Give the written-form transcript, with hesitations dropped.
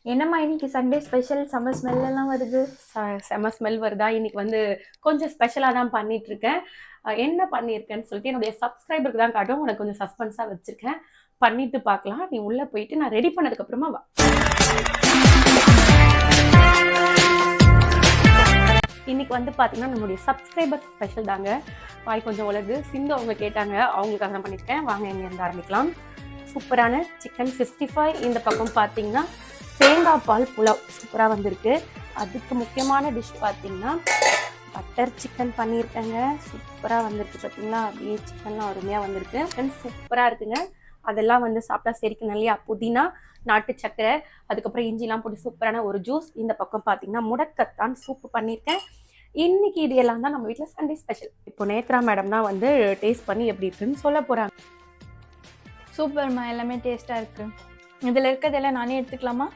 என்னம்மா இன்னைக்கு Sunday special summer smell எல்லாம் வருது? செம ஸ்மெல் வருதா? இன்னைக்கு வந்து கொஞ்சம் ஸ்பெஷலா தான் பண்ணிட்டு இருக்கேன். என்ன பண்ணியிருக்கேன்னு சொல்லிட்டு என்னுடைய சப்ஸ்கிரைபருக்கு தான் காட்டும். உனக்கு கொஞ்சம் சஸ்பென்ஸா வச்சிருக்கேன். பண்ணிட்டு பார்க்கலாம். நீ உள்ள போயிட்டு நான் ரெடி பண்ணதுக்கு அப்புறமா வா. இன்னைக்கு வந்து பார்த்தீங்கன்னா நம்மளுடைய சப்ஸ்கிரைபர் ஸ்பெஷல் தாங்க. வாய் கொஞ்சம் உலருது. சிந்து அவங்க கேட்டாங்க. அவங்களுக்காக தான் பண்ணியிருக்கேன். வாங்க இங்கேருந்து ஆரம்பிக்கலாம். சூப்பரான சிக்கன் 65. இந்த பக்கம் பார்த்தீங்கன்னா தேங்காய் பால் புலாவ் சூப்பராக வந்திருக்கு. அதுக்கு முக்கியமான டிஷ் பார்த்தீங்கன்னா பட்டர் சிக்கன் பண்ணியிருக்கேங்க. சூப்பராக வந்திருக்கு பார்த்தீங்களா? அப்படியே சிக்கன்லாம் அருமையாக வந்திருக்கு. சிக்கன் சூப்பராக இருக்குங்க. அதெல்லாம் வந்து சாப்பிட்டா செரிக்கணும் இல்லையா? புதினா, நாட்டு சக்கரை, அதுக்கப்புறம் இஞ்சிலாம் போட்டு சூப்பரான ஒரு ஜூஸ். இந்த பக்கம் பார்த்தீங்கன்னா முடக்கத்தான் சூப்பு பண்ணியிருக்கேன். இன்னைக்கு இது எல்லாம் தான் நம்ம வீட்டில் சண்டே ஸ்பெஷல். இப்போ நேத்ரா மேடம் தான் வந்து டேஸ்ட் பண்ணி எப்படி இருக்குன்னு சொல்ல போகிறாங்க. சூப்பர்மா, எல்லாமே டேஸ்டா இருக்கு. இதுல இருக்கிறதெல்லாம் நானே எடுத்துக்கலாமா?